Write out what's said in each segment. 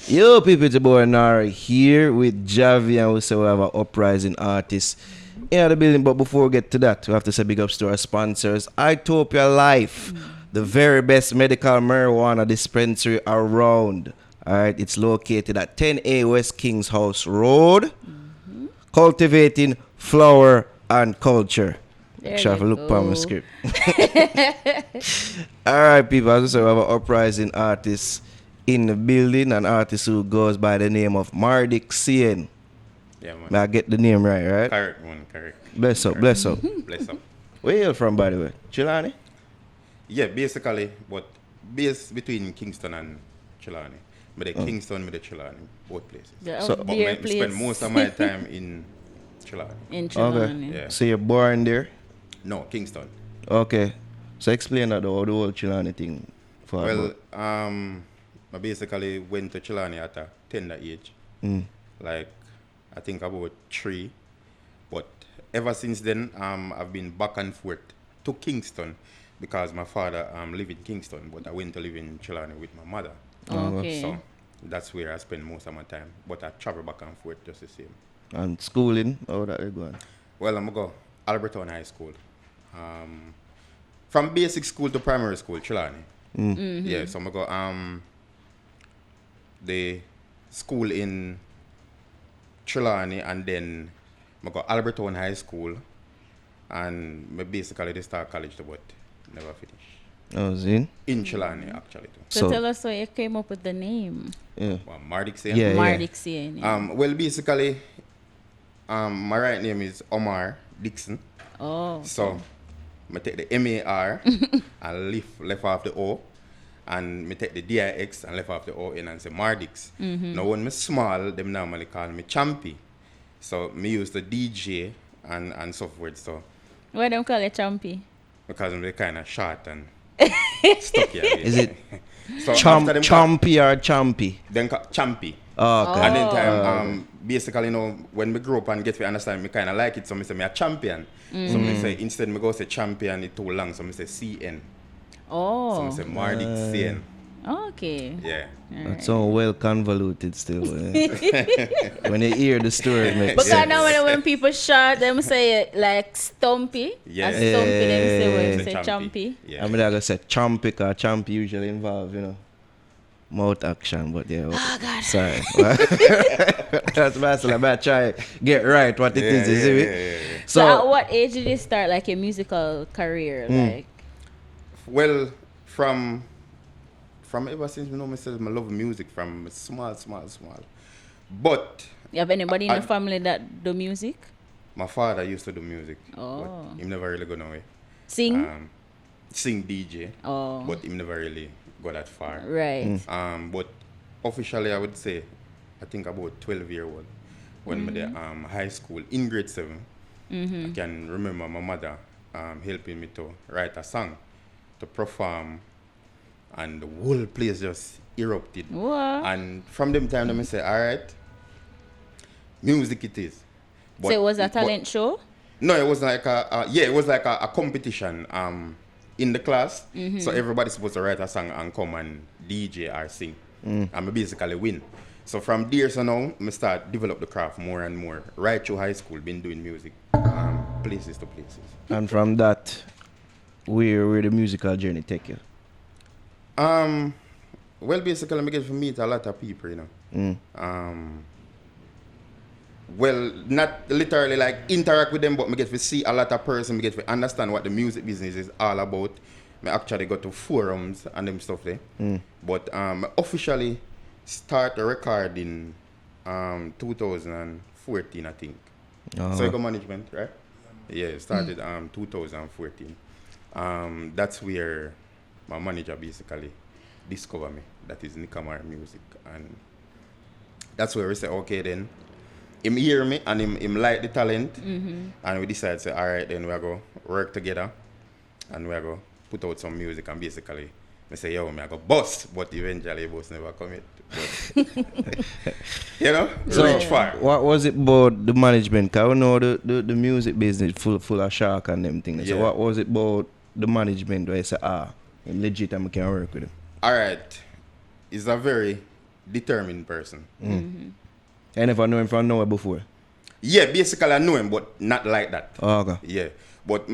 Yo, people, it's your boy Nari here with Javi, and we say we have an uprising artist in the building. But before we get to that, we have to say big ups to our sponsors. Itopia Life, the very best medical marijuana dispensary around. Alright, it's located at 10A West Kings House Road, cultivating flower and culture. There Shall I you look on my go. script? Alright, people, as I say, we have an uprising artist in the building, an artist who goes by the name of Mardik Cien. Yeah, man. May I get the name right? Correct, man. Correct. Bless up, bless up. Bless up. Where you from, by the way? Chilani? Yeah, basically, but based between Kingston and Chilani. But the Kingston, with the Chilani, both places. The So- out But there I place spend most of my time in Chilani. in Okay. Trelawny. Yeah. So you're born there? No, Kingston. Okay. So explain that the whole Chilani thing for Well, I basically went to Chilani at a tender age. Like, I think about 3. But ever since then, I've been back and forth to Kingston because my father lived in Kingston, but I went to live in Chilani with my mother. Okay. So that's where I spend most of my time. But I travel back and forth just the same. And schooling, how that you going? Well, I'm going to go Alberton High School. From basic school to primary school, Chilani. Yeah, so I'm going to go the school in Trelawny, and then I go Alberton High School, and I basically they start college to but never finish. Oh, Zin? In Trelawny actually too. So tell us how you came up with the name. Yeah. Well, Mardik saying. Yeah. Mardik Cien. Well, basically, my right name is Omar Dixon. Oh. So I take the MAR and left off the O, and me take the DIX and left off the O in and say Mardix. Now when me small, them normally call me Champy. So me use the DJ and so forth. So Why them call it Champy? because I'm kind of short and stuck here. Is it so after them Chompy or Champy? then Champy. Oh, okay. And then time, basically, you know, when me grow up and get to understand, me kind of like it. So me say me a champion. So me say instead me go say champion, it too long. So me say CN. So Oh. me say Mardik CN. Okay. Yeah. That sounds well convoluted still. When you hear the story, it makes Because sense. now when people shout, them say it like Stumpy. Yeah. And Stumpy, them say Yeah. what? Say Champy. Yeah. I'm gonna say Champy, because Champy usually involve, mouth action, but yeah. Oh, God. Sorry. That's basically about try get right what it Yeah, is, you see me? yeah. So, at So, what age did you start like a musical career? Like, Well, from ever since me know myself, I love music from small. But you have anybody in I- your family that do music? my father used to do music. Oh. But him never really go nowhere. Sing? Sing DJ. Oh. But him never really go that far. Right. But officially, I would say, I think about 12-year-old when I did high school in grade 7. I can remember my mother helping me to write a song to perform, and the whole place just erupted. What? And from them time, I say, all right, music it is. So it was a talent show? No, it was like it was like a competition in the class. So everybody's supposed to write a song and come and DJ or sing. And I basically win. So from there, so now, I start develop the craft more and more. Right through high school, been doing music, places to places. and from that, where the musical journey take you? Well, basically, I get to meet a lot of people, Well, not literally like interact with them, but I get to see a lot of person. I get to understand what the music business is all about. I actually go to forums and them stuff there. But officially start the recording 2014, I think. So I got management, right? Yeah, it started 2014. That's where my manager basically discovered me. That is Nikamar Music. And that's where we say, okay then, him hear me and him like the talent. And we decide say, all right then we go work together and we go put out some music, and basically I say, yo, I go bust, but eventually boss never commit. But, reach far. What was it about the management? Because I know the music business full of shark and them things. So Yeah. what was it about the management where you say, I'm legit and I can work with him? All right. It's a very determined person. I never know him from nowhere before. Yeah, basically I know him, but not like that. Oh, okay. Yeah, but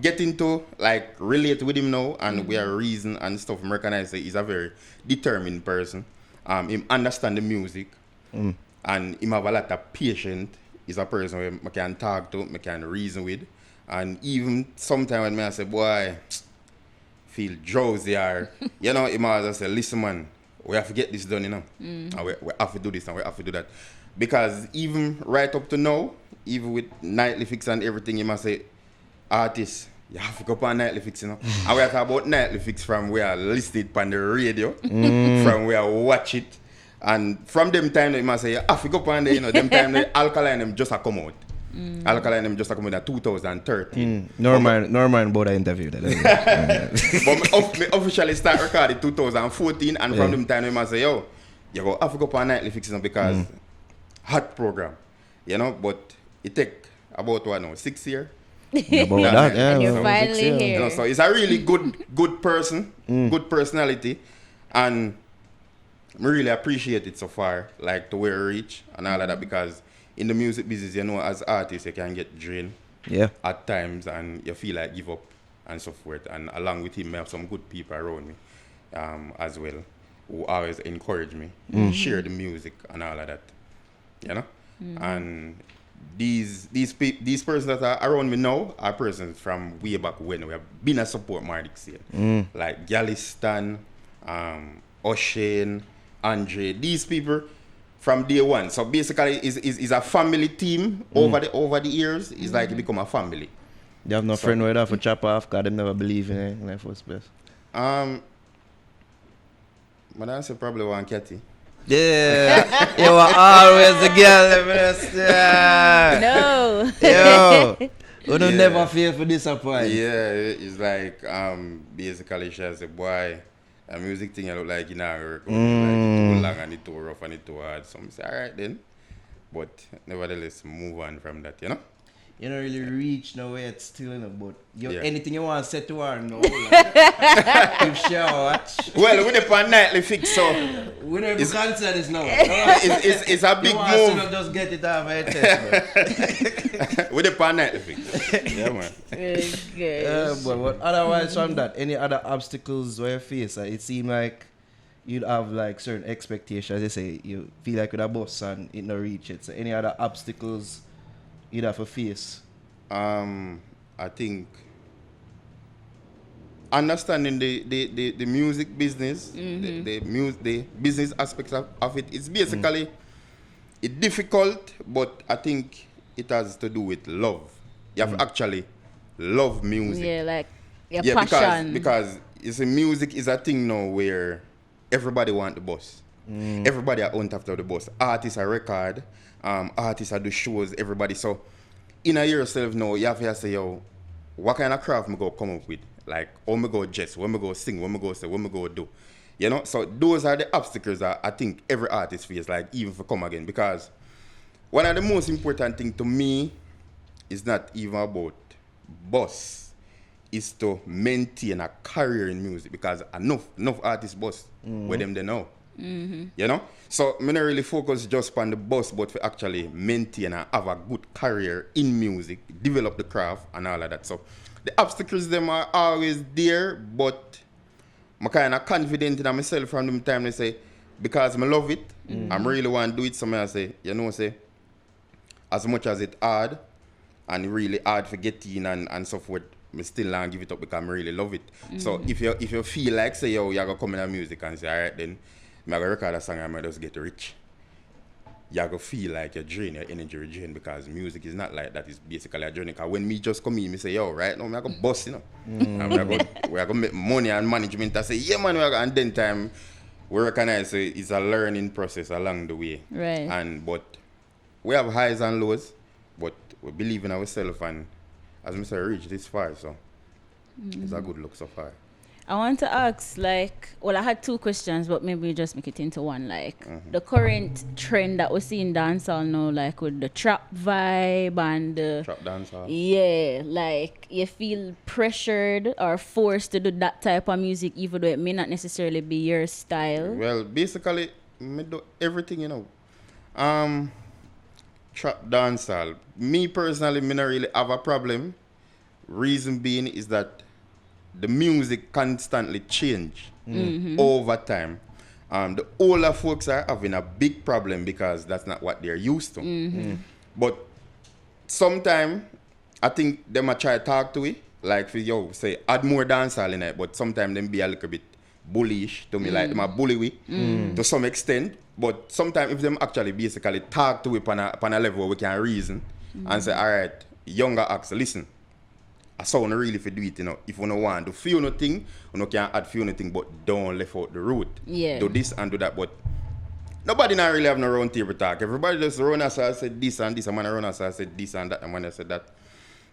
getting to like relate with him now, and we are reason and stuff. I recognize that he's a very determined person. Him understand the music, and him have a lot of patience. He's a person where I can talk to, I can reason with, and even sometimes when I say, boy, feel drowsy or you know, him always say, listen man, we have to get this done, you know, and we have to do this and we have to do that. Because even right up to now, even with Nightly Fix and everything, you must say, artists, you have to go up on Nightly Fix, you know. And we are talking about Nightly Fix from where I listed on the radio, from where I watch it. And from them time, you must say, you have to go up on there, you know, them time, the Alkaline them just a come out. Alkaline them just a come out in 2013. Norman about the interview. But me officially start recording 2014, and from them time, you must say, yo, you go have to go up on Nightly Fix, you know, because hot program, you know, but it take about 6 years. About that, yeah. And you're well, finally yeah. here. You know, so he's a really good person, good personality, and I really appreciate it so far, like to where we reach and all of that, because in the music business, you know, as artists, you can get drained at times, and you feel like give up and so forth. And along with him, I have some good people around me as well, who always encourage me, share the music and all of that. You know, and these persons that are around me now are persons from way back when we have been a support Mardic scene, like Galistan, O'Shane, Andre. These people from day one. So basically, is a family team over the years. It's like it become a family. You have no friend where they have to chop off because they never believe in it in the first place. But I say probably one Catty. Yeah, you were always the girl. No. Yo, we don't never feel for disappoint. Yeah, it's like basically she has a boy, a music thing I look like you know work. Like it too long and it too rough and it too hard. So I say alright then, but nevertheless move on from that, you know. You don't really reach nowhere it's still in but anything you want to say to her, no. Like, if she watch. Well, we the Nightly Fix, so we don't have concern is now. It's a big move. To just get it off her chest, we the Nightly Fix. Yeah, man. Good. But otherwise from that, any other obstacles where you face? It seems like you'd have like certain expectations. They say you feel like with a bus and it not reach it. So any other obstacles you'd have to face? I think understanding the music business, the business aspects of it, it's basically it's difficult, but I think it has to do with love. You have to actually love music. Yeah, like your passion. Because you see, music is a thing now where everybody want the boss. Everybody are on top of the boss. Artists are record. Artists are do shows, everybody. So, in a yourself now, you have to say, yo, what kind of craft me go come up with? Like, how me go dress, what me go sing, what me go say, what me go do. You know? So, those are the obstacles that I think every artist faces, like, even for come again. Because one of the most important things to me is not even about boss. Is to maintain a career in music. Because enough artists boss where them they know. You know, so I'm not really focus just on the boss, but for actually maintain and have a good career in music, develop the craft and all of that. So the obstacles them are always there, but I'm kind of confident in myself from the time they say because I love it, I'm really want to do it. So I say, you know, say as much as it hard and really hard for getting and so forth, I still don't give it up because I really love it. So if you feel like say yo, you're gonna come in the music and say alright then. I'm going to record a song and I just get rich. You're going to feel like you're drained, your energy is drained because music is not like that. It's basically a journey. Because when me just come in, me say, yo, right now, I'm going to bust, you know. And we're going to make money and management. I say, yeah, man. And then time, we recognize it's a learning process along the way. Right. But we have highs and lows, but we believe in ourselves. And as I say, reach this far. So it's a good look so far. I want to ask, like, well, I had two questions, but maybe we just make it into one. Like, the current trend that we see in dancehall now, like with the trap vibe and the trap dancehall. Yeah, like you feel pressured or forced to do that type of music, even though it may not necessarily be your style. Well, basically, me do everything, you know. Trap dancehall. Me personally, me not really have a problem. Reason being is that the music constantly change over time. The older folks are having a big problem because that's not what they're used to. But sometimes I think them a try to talk to it, like for yo say add more dancehall in it, but sometimes them be a little bit bullish to me, like them a bully we to some extent. But sometimes if them actually basically talk to it on a level where we can reason and say, all right, younger acts, listen, I sound really for do it, you know. If you don't want to feel nothing, you can add feel nothing, but don't left out the root. Yeah. Do this and do that, but nobody not really have no round table talk. Everybody just run us and said this and this, and man run us and said this and that, and man said that.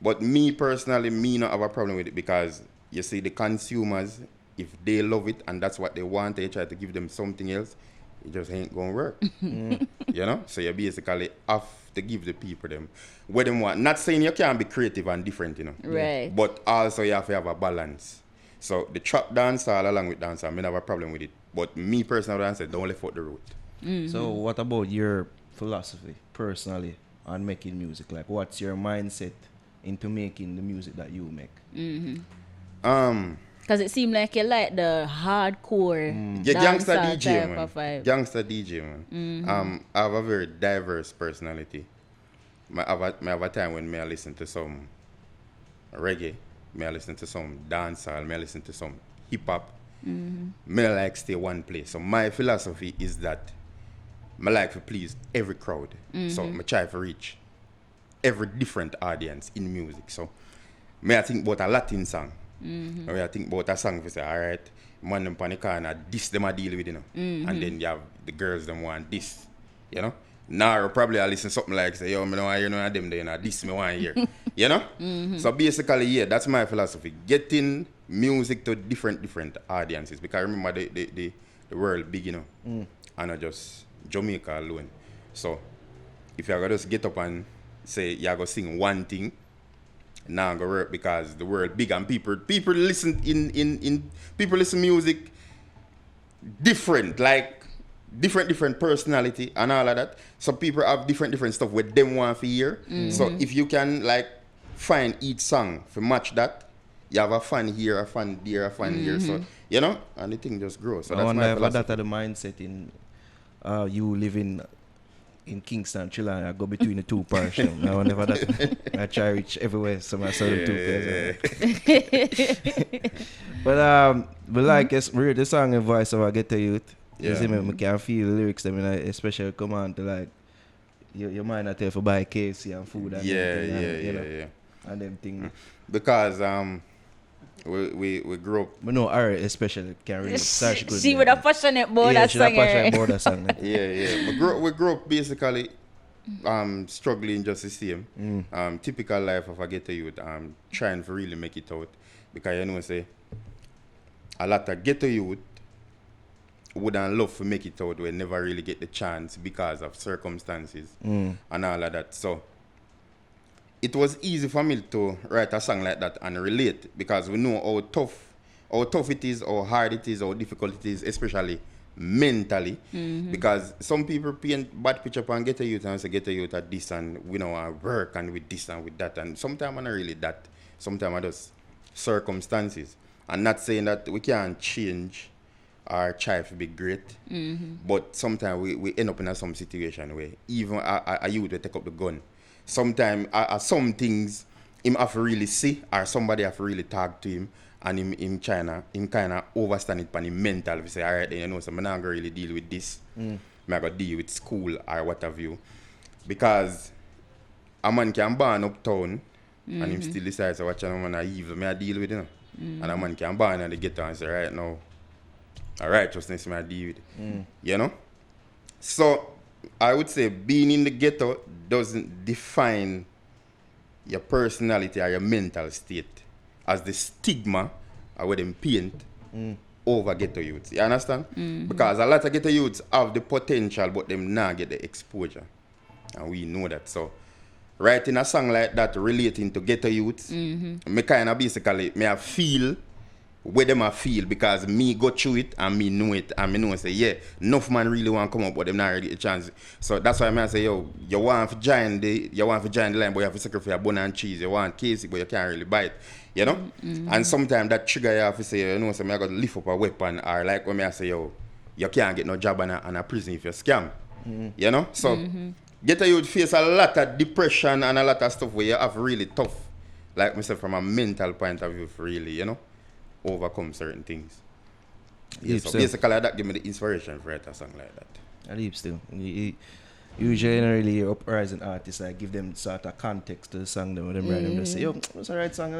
But me personally, me not have a problem with it because you see the consumers, if they love it and that's what they want, they try to give them something else, it just ain't gonna work. You know? So you basically have to give the people them what they want. Not saying you can't be creative and different, you know. Right. But also you have to have a balance. So the trap dancehall along with dancehall, I don't have a problem with it. But me personally, I say don't left out the root. So what about your philosophy personally on making music? Like what's your mindset into making the music that you make? Because it seemed like you like the hardcore Yeah, gangster dancehall DJ, type man. of vibe. Gangster DJ, man. I have a very diverse personality. I have a time when I listen to some reggae, I listen to some dancehall, I listen to some hip hop. I like stay one place. So my philosophy is that I like to please every crowd. So I try to reach every different audience in music. So I think about a Latin song. I think about a song, we say, all right, man them pan the corner, this them a deal with, you know. And then you have the girls them want this, you know. Now probably I listen something like say, yo, me don't want to hear none of them there, you know, this me want to hear. You know? So basically, yeah, that's my philosophy. Getting music to different audiences. Because I remember the world big, you know. And not just Jamaica alone. So if you're gonna just get up and say you're gonna sing one thing, now go work because the world big and people listen people listen music different, like different personality and all of that. So people have different stuff with them want to hear. So if you can like find each song to match that, you have a fan here, a fan there, a fan here. So you know, and the thing just grows. So I that's wonder my if philosophy. that's the mindset in you living in Kingston, Chile, I go between the two parishes. I wonder if that I try reach everywhere, so I saw the two pairs. But like it's weird the song and voice of I Get to Youth. You see me, I can feel the lyrics, I mean, especially come on to like your mind not tell for buy KFC and food and Yeah. and them things. Because we grew up. But no, Ari especially can really start good. She would have passionate about that she song. passionate about that song. Yeah. We grew up basically struggling just the same. Typical life of a ghetto youth, trying to really make it out. Because you know say a lot of ghetto youth wouldn't love to make it out, we never really get the chance because of circumstances and all of that. So it was easy for me to write a song like that and relate because we know how tough it is, how hard it is, how difficult it is, especially mentally. Because some people paint bad picture and get a youth and say get a youth at this and we know I work and with this and with that, and sometimes I'm not really that. Sometimes I just circumstances. And not saying that we can't change or try to be great, but sometimes we end up in some situation where even a youth will take up the gun. Sometimes some things him have to really see, or somebody have to really talk to him, and him kind of overstand it on him mental. We say, all right, then you know, so I'm not gonna really deal with this. I'm gonna deal with school or what have you, because a man can born uptown and him still decides to watch a man evil. I deal with, you know, and a man can born in the ghetto and say, right now, all righteousness I deal with, you know. So I would say being in the ghetto doesn't define your personality or your mental state as the stigma or what them paint over ghetto youths. You understand? Because a lot of ghetto youths have the potential but them not get the exposure. And we know that. So writing a song like that relating to ghetto youths, me kind of basically, me I feel where them I feel because me go through it and me know it and me know say yeah, enough man really want to come up but them not really get a chance. So that's why I say yo, you want to join the line but you have to sacrifice a bun and cheese. You want Casey but you can't really bite. You know? And sometimes that trigger you have to say, you know, so I got to lift up a weapon or like when I say yo, you can't get no job in a prison if you scam. You know? So get a youth face a lot of depression and a lot of stuff where you have really tough. Like myself from a mental point of view for really, you know, overcome certain things. Yeah, so basically that give me the inspiration for write a song like that. I leave still. You generally uprising artists, I give them sort of context to the song them write them just say, yo, what's the right song?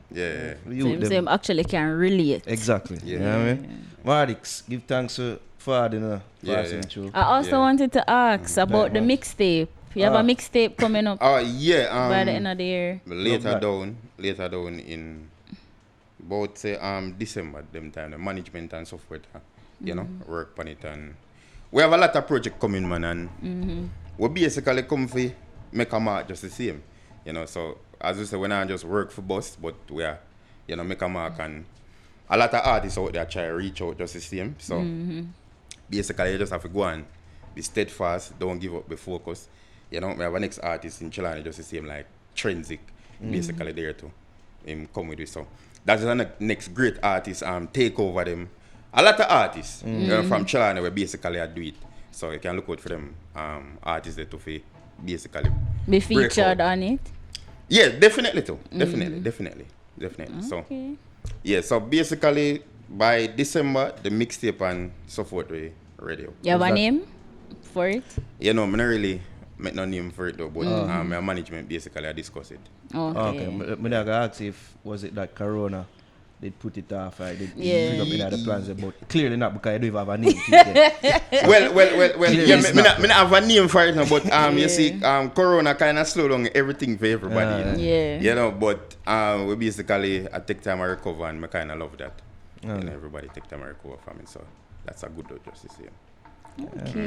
Yeah. Them actually can relate. Exactly. Yeah. You know what I mean? Mardix, give thanks to Fad, you know, passing through. I also wanted to ask about the mixtape. You have a mixtape coming up by the end of the year. Later down in about say December them time, the management and software, you know, work on it and we have a lot of project coming man and we basically come for make a mark just the same. You know, so as you say we not just work for Bus, but we are, you know, make a mark and a lot of artists out there try to reach out just the same. So basically you just have to go and be steadfast, don't give up, be focused. You know, we have a next artist in Chilani just the same like Trenzik, basically there too. Him come with it. So that's the next great artist take over them. A lot of artists you know, from Chilani we basically do it. So you can look out for them artists there to basically be featured on it. Yeah, definitely too. Definitely. Okay. So yeah, so basically by December the mixtape and so forth we ready. You have a name for it? You know, I'm not really make no name for it though, but my management basically I discuss it. Okay. I'm gonna ask if was it that Corona they put it off, they bring up in the plans, but clearly not because I don't even have a name. well, yeah, me not have a name for it now, but you see, Corona kind of slow down everything for everybody. You know, but we basically I take time to recover and I kind of love that. You know, everybody take time to recover from it, so that's a good though, just to see.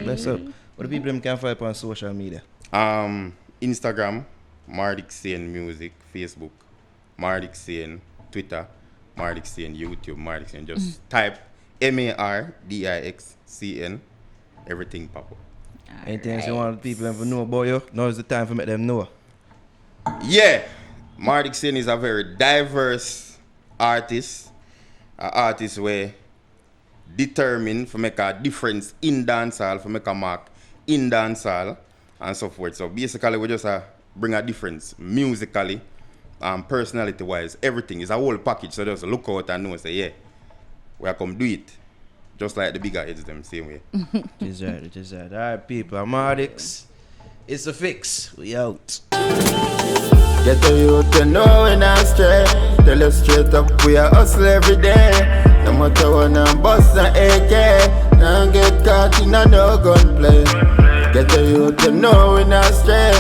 Bless up. What do people can find on social media? Instagram, Mardix Sane Music, Facebook, Mardix Sane, Twitter, Mardix Sane, YouTube, Mardix Sane. Just type MARDIXCN, everything pop up. Anything else you want people to know about you? Now is the time for make them know. Yeah, Mardix Sane is a very diverse artist, an artist where determined to make a difference in dancehall, to make a mark in dancehall and so forth. So basically we just bring a difference musically, personality wise, everything is a whole package. So just look out and know say yeah, we are come do it. Just like the bigger heads them same way. It is right. Alright people, I'm Mardix. It's a fix. We out. Get the youth to know when I stray. Tell us straight up we are hustle every day. No matter when I'm bust and AK, now get caught in a no gunplay. Get the youth to know when I stray.